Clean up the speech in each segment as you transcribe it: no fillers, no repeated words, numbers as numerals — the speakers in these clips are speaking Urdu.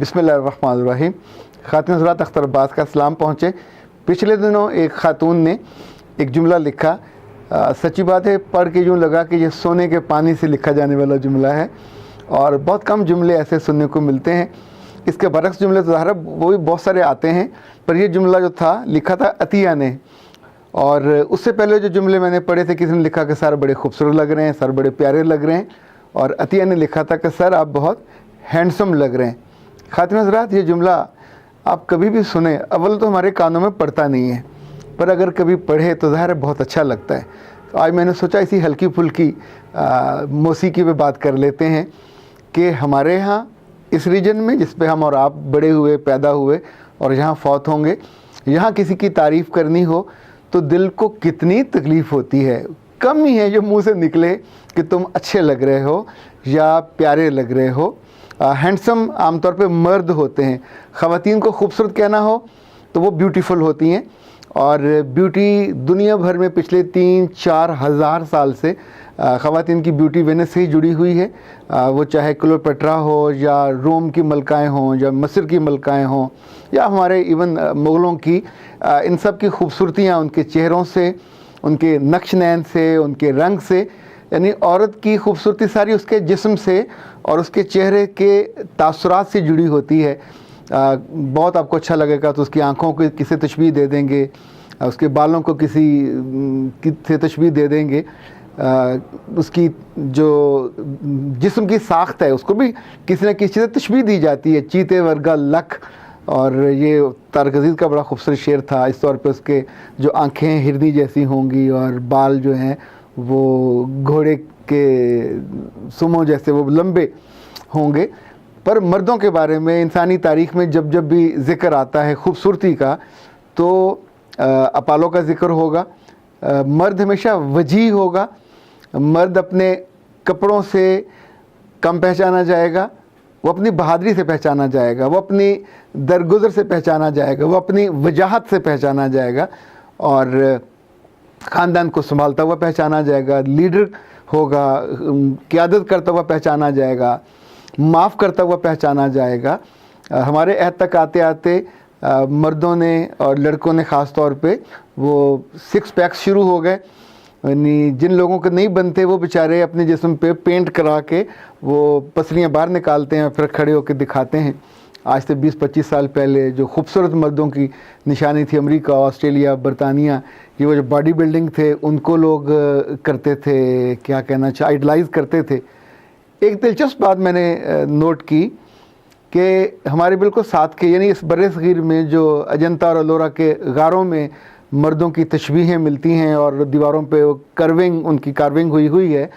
بسم اللہ الرحمن الرحیم۔ خاتون حضرات، اختر عباس کا سلام پہنچے۔ پچھلے دنوں ایک خاتون نے ایک جملہ لکھا، سچی بات ہے پڑھ کے یوں لگا کہ یہ سونے کے پانی سے لکھا جانے والا جملہ ہے، اور بہت کم جملے ایسے سننے کو ملتے ہیں۔ اس کے برعکس جملے تو ظاہر وہ بھی بہت سارے آتے ہیں، پر یہ جملہ جو تھا لکھا تھا عطیہ نے، اور اس سے پہلے جو جملے میں نے پڑھے تھے کسی نے لکھا کہ سر بڑے خوبصورت لگ رہے ہیں، سر بڑے پیارے لگ رہے ہیں، اور عطیہ نے لکھا تھا کہ سر آپ بہت ہینڈسم لگ رہے ہیں۔ خاتون حضرات، یہ جملہ آپ کبھی بھی سنیں، اول تو ہمارے کانوں میں پڑتا نہیں ہے، پر اگر کبھی پڑھے تو ظاہر بہت اچھا لگتا ہے۔ تو آج میں نے سوچا اسی ہلکی پھلکی موسیقی پہ بات کر لیتے ہیں کہ ہمارے ہاں اس ریجن میں جس پہ ہم اور آپ بڑے ہوئے، پیدا ہوئے اور یہاں فوت ہوں گے، یہاں کسی کی تعریف کرنی ہو تو دل کو کتنی تکلیف ہوتی ہے۔ کم ہی ہے جو منہ سے نکلے کہ تم اچھے لگ رہے ہو یا پیارے لگ رہے ہو۔ ہینڈسم عام طور پہ مرد ہوتے ہیں، خواتین کو خوبصورت کہنا ہو تو وہ بیوٹیفل ہوتی ہیں، اور بیوٹی دنیا بھر میں پچھلے 3-4 ہزار سال سے خواتین کی بیوٹی وینس سے ہی جڑی ہوئی ہے۔ وہ چاہے کلوپیٹرا ہو یا روم کی ملکائیں ہوں یا مصر کی ملکائیں ہوں یا ہمارے ایون مغلوں کی، ان سب کی خوبصورتیاں ان کے چہروں سے، ان کے نقش نین سے، ان کے رنگ سے، یعنی عورت کی خوبصورتی ساری اس کے جسم سے اور اس کے چہرے کے تاثرات سے جڑی ہوتی ہے۔ بہت آپ کو اچھا لگے گا تو اس کی آنکھوں کو کسی تشبیہ دے دیں گے، اس کے بالوں کو کسی سے تشبیہ دے دیں گے، اس کی جو جسم کی ساخت ہے اس کو بھی کسی نہ کسی سے تشبیہ دی جاتی ہے، چیتے ورگا لکھ۔ اور یہ طارق عزیز کا بڑا خوبصورت شعر تھا، اس طور پہ اس کے جو آنکھیں ہرنی جیسی ہوں گی اور بال جو ہیں وہ گھوڑے کے سموں جیسے وہ لمبے ہوں گے۔ پر مردوں کے بارے میں انسانی تاریخ میں جب جب بھی ذکر آتا ہے خوبصورتی کا تو اپالو کا ذکر ہوگا۔ مرد ہمیشہ وجیح ہوگا، مرد اپنے کپڑوں سے کم پہچانا جائے گا، وہ اپنی بہادری سے پہچانا جائے گا، وہ اپنی درگزر سے پہچانا جائے گا، وہ اپنی وجاہت سے پہچانا جائے گا، اور خاندان کو سنبھالتا ہوا پہچانا جائے گا، لیڈر ہوگا، قیادت کرتا ہوا پہچانا جائے گا، معاف کرتا ہوا پہچانا جائے گا۔ ہمارے عہد تک آتے آتے مردوں نے اور لڑکوں نے خاص طور پہ وہ 6 پیکس شروع ہو گئے، یعنی جن لوگوں کے نہیں بنتے وہ بیچارے اپنے جسم پہ پینٹ کرا کے وہ پسلیاں باہر نکالتے ہیں اور پھر کھڑے ہو کے دکھاتے ہیں۔ آج سے 20-25 سال پہلے جو خوبصورت مردوں کی نشانی تھی، امریکہ، آسٹریلیا، برطانیہ، یہ وہ جو باڈی بلڈنگ تھے ان کو لوگ کرتے تھے، کیا کہنا آئیڈلائز کرتے تھے۔ ایک دلچسپ بات میں نے نوٹ کی کہ ہمارے بالکل ساتھ کے یعنی اس بر صغیر میں جو اجنتا اور الورا کے غاروں میں مردوں کی تشبیہیں ملتی ہیں اور دیواروں پہ وہ ان کی کارونگ ہوئی ہے،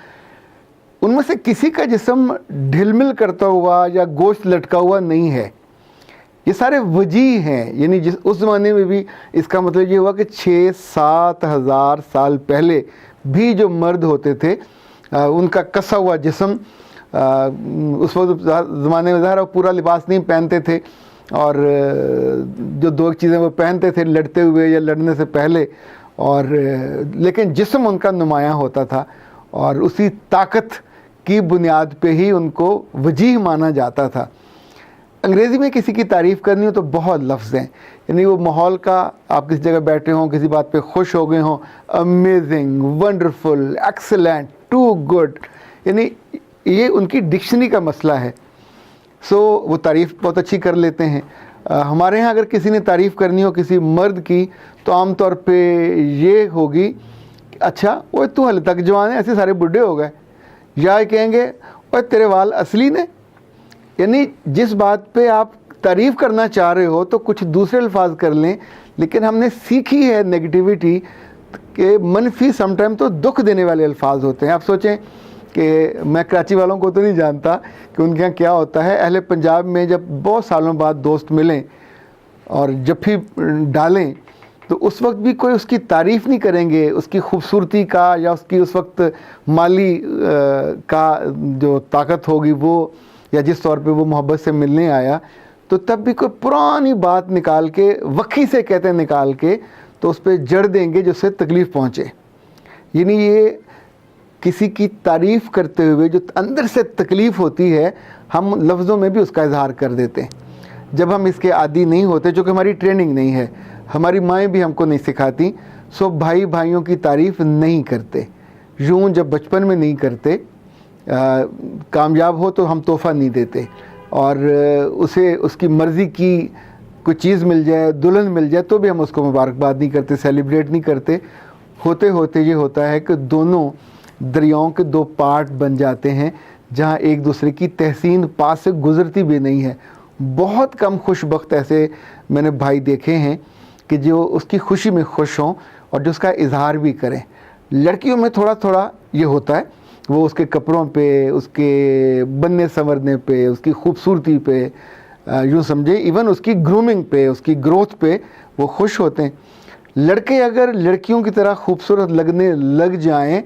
ان میں سے کسی کا جسم ڈھل مل کرتا ہوا یا گوشت لٹکا ہوا نہیں ہے، یہ سارے وجیح ہیں۔ یعنی اس زمانے میں بھی اس کا مطلب یہ ہوا کہ 6-7 ہزار سال پہلے بھی جو مرد ہوتے تھے ان کا کسا ہوا جسم، اس وقت زمانے میں ظاہر پورا لباس نہیں پہنتے تھے، اور جو 2 چیزیں وہ پہنتے تھے لڑتے ہوئے یا لڑنے سے پہلے، اور لیکن جسم ان کا نمایاں ہوتا تھا، اور اسی طاقت کی بنیاد پہ ہی ان کو وجیح مانا جاتا تھا۔ انگریزی میں کسی کی تعریف کرنی ہو تو بہت لفظ ہیں، یعنی وہ ماحول کا، آپ کسی جگہ بیٹھے ہوں، کسی بات پہ خوش ہو گئے ہوں، amazing, wonderful, excellent, too good, یعنی یہ ان کی ڈکشنری کا مسئلہ ہے۔ وہ تعریف بہت اچھی کر لیتے ہیں۔ ہمارے ہاں اگر کسی نے تعریف کرنی ہو کسی مرد کی تو عام طور پہ یہ ہوگی کہ اچھا وہ تو حال تک جوان ہے، ایسے سارے بڈھے ہو گئے، یا کہیں گے اوے تیرے وال اصلی نے۔ یعنی جس بات پہ آپ تعریف کرنا چاہ رہے ہو تو کچھ دوسرے الفاظ کر لیں، لیکن ہم نے سیکھی ہے نیگیٹیوٹی کہ منفی سم ٹائم تو دکھ دینے والے الفاظ ہوتے ہیں۔ آپ سوچیں کہ میں کراچی والوں کو تو نہیں جانتا کہ ان کے یہاں کیا ہوتا ہے، اہل پنجاب میں جب بہت سالوں بعد دوست ملیں اور جب ڈالیں تو اس وقت بھی کوئی اس کی تعریف نہیں کریں گے، اس کی خوبصورتی کا یا اس کی اس وقت مالی کا جو طاقت ہوگی وہ، یا جس طور پہ وہ محبت سے ملنے آیا، تو تب بھی کوئی پرانی بات نکال کے وقی سے کہتے ہیں نکال کے تو اس پہ جڑ دیں گے جس سے تکلیف پہنچے۔ یعنی یہ کسی کی تعریف کرتے ہوئے جو اندر سے تکلیف ہوتی ہے ہم لفظوں میں بھی اس کا اظہار کر دیتے ہیں۔ جب ہم اس کے عادی نہیں ہوتے, جو کہ ہماری ٹریننگ نہیں ہے, ہماری مائیں بھی ہم کو نہیں سکھاتی, سو بھائی بھائیوں کی تعریف نہیں کرتے. یوں جب بچپن میں نہیں کرتے, کامیاب ہو تو ہم تحفہ نہیں دیتے, اور اسے اس کی مرضی کی کوئی چیز مل جائے, دلہن مل جائے, تو بھی ہم اس کو مبارکباد نہیں کرتے, سیلیبریٹ نہیں کرتے. ہوتے ہوتے یہ ہوتا ہے کہ دونوں دریاؤں کے دو پارٹ بن جاتے ہیں, جہاں ایک دوسرے کی تحسین پاس سے گزرتی بھی نہیں ہے. بہت کم خوش بخت ایسے میں نے بھائی دیکھے ہیں کہ جو اس کی خوشی میں خوش ہوں اور جو اس کا اظہار بھی کریں. لڑکیوں میں تھوڑا تھوڑا یہ ہوتا ہے, وہ اس کے کپڑوں پہ, اس کے بننے سنورنے پہ, اس کی خوبصورتی پہ, یوں سمجھے ایون اس کی گرومنگ پہ, اس کی گروتھ پہ وہ خوش ہوتے ہیں. لڑکے اگر لڑکیوں کی طرح خوبصورت لگنے لگ جائیں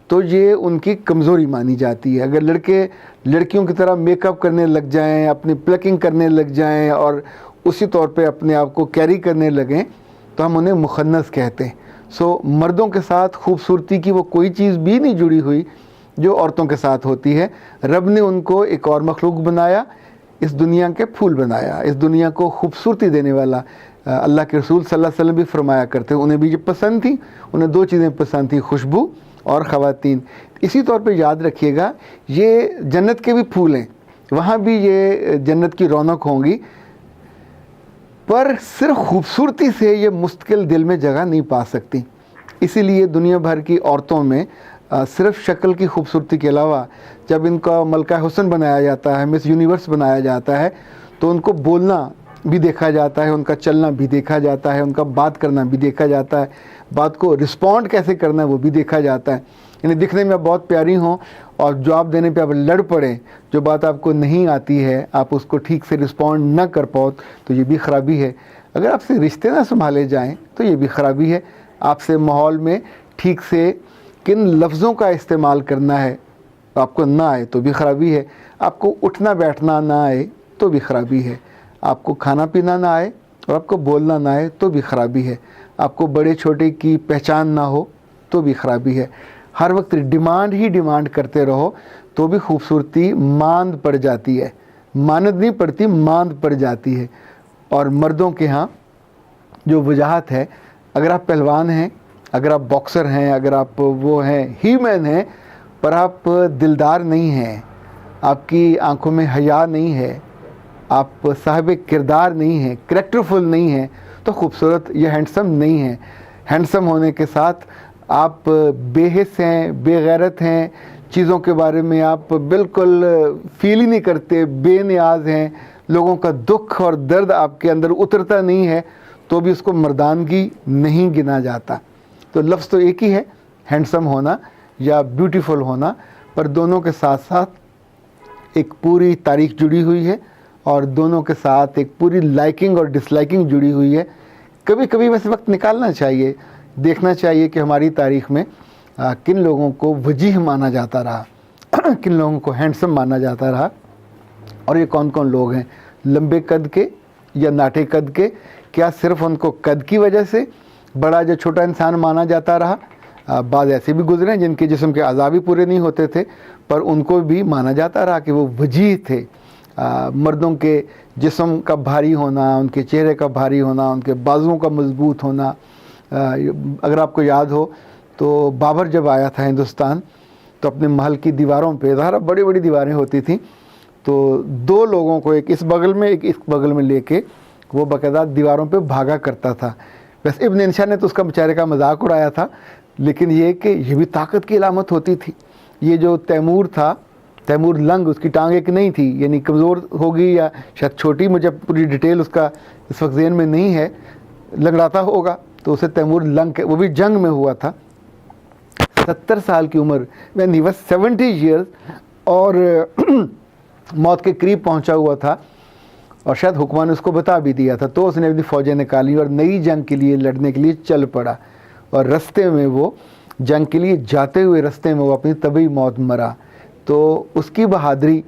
تو یہ ان کی کمزوری مانی جاتی ہے. اگر لڑکے لڑکیوں کی طرح میک اپ کرنے لگ جائیں, اپنی پلکنگ کرنے لگ جائیں اور اسی طور پہ اپنے آپ کو کیری کرنے لگیں تو ہم انہیں مخنث کہتے ہیں. سو مردوں کے ساتھ خوبصورتی کی وہ کوئی چیز بھی نہیں جڑی ہوئی جو عورتوں کے ساتھ ہوتی ہے. رب نے ان کو ایک اور مخلوق بنایا, اس دنیا کے پھول بنایا, اس دنیا کو خوبصورتی دینے والا. اللہ کے رسول صلی اللہ علیہ وسلم بھی فرمایا کرتے, انہیں بھی یہ پسند تھی, انہیں دو چیزیں پسند تھیں, خوشبو اور خواتین. اسی طور پہ یاد رکھیے گا, یہ جنت کے بھی پھول ہیں, وہاں بھی یہ جنت کی رونق ہوں گی, پر صرف خوبصورتی سے یہ مستقل دل میں جگہ نہیں پا سکتی. اسی لیے دنیا بھر کی عورتوں میں صرف شکل کی خوبصورتی کے علاوہ جب ان کا ملکہ حسن بنایا جاتا ہے, مس یونیورس بنایا جاتا ہے, تو ان کو بولنا بھی دیکھا جاتا ہے, ان کا چلنا بھی دیکھا جاتا ہے, ان کا بات کرنا بھی دیکھا جاتا ہے, بات کو رسپونڈ کیسے کرنا ہے وہ بھی دیکھا جاتا ہے. یعنی دکھنے میں آپ بہت پیاری ہوں اور جواب دینے پہ آپ لڑ پڑیں, جو بات آپ کو نہیں آتی ہے آپ اس کو ٹھیک سے رسپونڈ نہ کر پاؤ, تو یہ بھی خرابی ہے. اگر آپ سے رشتے نہ سنبھالے جائیں تو یہ بھی خرابی ہے. آپ سے ماحول میں ٹھیک سے کن لفظوں کا استعمال کرنا ہے آپ کو نہ آئے تو بھی خرابی ہے. آپ کو اٹھنا بیٹھنا نہ آئے تو بھی خرابی ہے. آپ کو کھانا پینا نہ آئے اور آپ کو بولنا نہ آئے تو بھی خرابی ہے. آپ کو بڑے چھوٹے کی پہچان نہ ہو تو بھی خرابی ہے. ہر وقت ڈیمانڈ ہی ڈیمانڈ کرتے رہو تو بھی خوبصورتی ماند پڑ جاتی ہے, ماند نہیں پڑتی, ماند پڑ جاتی ہے. اور مردوں کے ہاں جو وجاہت ہے, اگر آپ پہلوان ہیں, اگر آپ باکسر ہیں, اگر آپ وہ ہیں ہی مین ہیں, پر آپ دلدار نہیں ہیں, آپ کی آنکھوں میں حیا نہیں ہے, آپ صاحب کردار نہیں ہیں, کریکٹرفل نہیں ہیں, تو خوبصورت یا ہینڈسم نہیں ہیں. ہینڈسم ہونے کے ساتھ آپ بے حس ہیں, بے غیرت ہیں, چیزوں کے بارے میں آپ بالکل فیل ہی نہیں کرتے, بے نیاز ہیں, لوگوں کا دکھ اور درد آپ کے اندر اترتا نہیں ہے, تو بھی اس کو مردانگی نہیں گنا جاتا. تو لفظ تو ایک ہی ہے, ہینڈسم ہونا یا بیوٹیفل ہونا, پر دونوں کے ساتھ ساتھ ایک پوری تاریخ جڑی ہوئی ہے اور دونوں کے ساتھ ایک پوری لائکنگ اور ڈس لائکنگ جڑی ہوئی ہے. کبھی کبھی ویسے وقت نکالنا چاہیے, دیکھنا چاہیے کہ ہماری تاریخ میں کن لوگوں کو وجیح مانا جاتا رہا, کن لوگوں کو ہینڈسم مانا جاتا رہا, اور یہ کون کون لوگ ہیں, لمبے قد کے یا ناٹے قد کے. کیا صرف ان کو قد کی وجہ سے بڑا یا چھوٹا انسان مانا جاتا رہا؟ بعض ایسے بھی گزرے ہیں جن کے جسم کے اعضاء بھی پورے نہیں ہوتے تھے, پر ان کو بھی مانا جاتا رہا کہ وہ وجیح تھے. مردوں کے جسم کا بھاری ہونا, ان کے چہرے کا بھاری ہونا, ان کے بازوؤں کا مضبوط ہونا. اگر آپ کو یاد ہو تو بابر جب آیا تھا ہندوستان تو اپنے محل کی دیواروں پہ, ظاہر بڑی بڑی دیواریں ہوتی تھیں, تو دو لوگوں کو, ایک اس بغل میں ایک اس بغل میں لے کے وہ باقاعدہ دیواروں پہ بھاگا کرتا تھا. ویسے ابن انشا نے تو اس کا بیچارے کا مذاق اڑایا تھا, لیکن یہ کہ یہ بھی طاقت کی علامت ہوتی تھی. یہ جو تیمور تھا, تیمور لنگ, اس کی ٹانگ ایک نہیں تھی, یعنی کمزور ہوگی یا شاید چھوٹی, مجھے پوری ڈیٹیل اس کا اس وقت ذہن میں نہیں ہے, لنگڑاتا ہوگا, تو اسے تیمور لنگ, وہ بھی جنگ میں ہوا تھا. 70 سال کی عمر, when he was 70 years, اور موت کے قریب پہنچا ہوا تھا, اور شاید حکمان نے اس کو بتا بھی دیا تھا, تو اس نے اپنی فوجیں نکالی اور نئی جنگ کے لیے لڑنے کے لیے چل پڑا. اور رستے میں وہ جنگ کے لیے جاتے ہوئے رستے میں وہ اپنی طبعی موت مرا. تو اس کی بہادری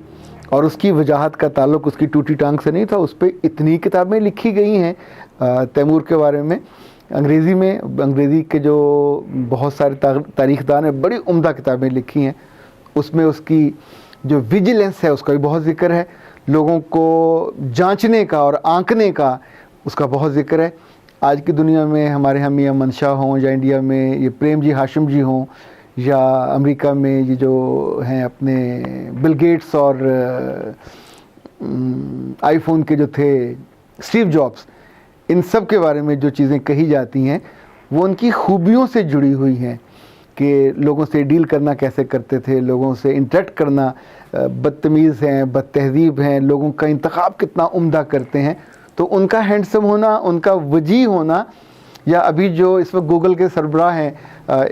اور اس کی وجاہت کا تعلق اس کی ٹوٹی ٹانگ سے نہیں تھا. اس پہ اتنی کتابیں لکھی گئی ہیں تیمور کے بارے میں. انگریزی میں, انگریزی کے جو بہت سارے تاریخ دان ہیں, بڑی عمدہ کتابیں لکھی ہیں. اس میں اس کی جو ویجیلنس ہے اس کا بھی بہت ذکر ہے. لوگوں کو جانچنے کا اور آنکنے کا اس کا بہت ذکر ہے. آج کی دنیا میں ہمارے ہم میاں منشا ہوں یا انڈیا میں یہ پریم جی ہاشم جی ہوں یا امریکہ میں یہ جو ہیں اپنے بل گیٹس اور آئی فون کے جو تھے اسٹیو جابس، ان سب کے بارے میں جو چیزیں کہی جاتی ہیں وہ ان کی خوبیوں سے جڑی ہوئی ہیں کہ لوگوں سے ڈیل کرنا کیسے کرتے تھے، لوگوں سے انٹریکٹ کرنا، بدتمیز ہیں، بد تہذیب ہیں، لوگوں کا انتخاب کتنا عمدہ کرتے ہیں. تو ان کا ہینڈسم ہونا، ان کا وجیح ہونا، یا ابھی جو اس وقت گوگل کے سربراہ ہیں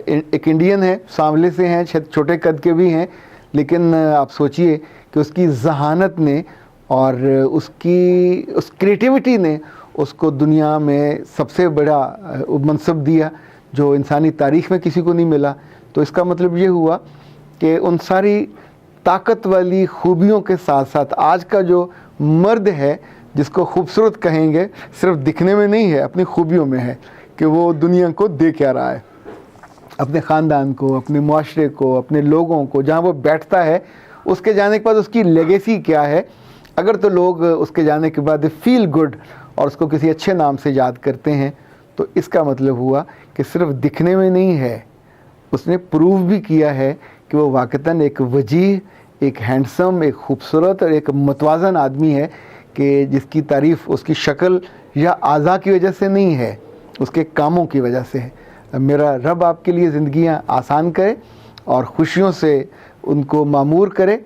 ایک انڈین ہے، سانولے سے ہیں، چھوٹے قد کے بھی ہیں، لیکن آپ سوچئے کہ اس کی ذہانت نے اور اس کریٹیوٹی نے اس کو دنیا میں سب سے بڑا منصب دیا جو انسانی تاریخ میں کسی کو نہیں ملا. تو اس کا مطلب یہ ہوا کہ ان ساری طاقت والی خوبیوں کے ساتھ ساتھ آج کا جو مرد ہے جس کو خوبصورت کہیں گے، صرف دکھنے میں نہیں ہے، اپنی خوبیوں میں ہے کہ وہ دنیا کو دے کیا رہا ہے، اپنے خاندان کو، اپنے معاشرے کو، اپنے لوگوں کو، جہاں وہ بیٹھتا ہے اس کے جانے کے بعد اس کی لیگیسی کیا ہے. اگر تو لوگ اس کے جانے کے بعد فیل گڈ اور اس کو کسی اچھے نام سے یاد کرتے ہیں، تو اس کا مطلب ہوا کہ صرف دکھنے میں نہیں ہے، اس نے پروو بھی کیا ہے کہ وہ واقعتاً ایک وجیح، ایک ہینڈسم، ایک خوبصورت اور ایک متوازن آدمی ہے کہ جس کی تعریف اس کی شکل یا اعضاء کی وجہ سے نہیں ہے، اس کے کاموں کی وجہ سے ہے. میرا رب آپ کے لیے زندگیاں آسان کرے اور خوشیوں سے ان کو معمور کرے.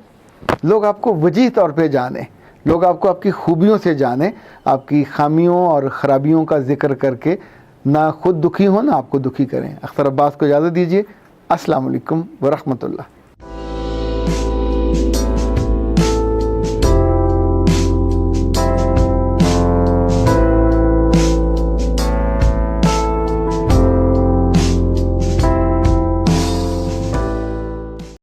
لوگ آپ کو وجیح طور پہ جانیں، لوگ آپ کو آپ کی خوبیوں سے جانیں، آپ کی خامیوں اور خرابیوں کا ذکر کر کے نہ خود دکھی ہوں نہ آپ کو دکھی کریں. اختر عباس کو اجازت دیجیے. السلام علیکم ورحمۃ اللہ.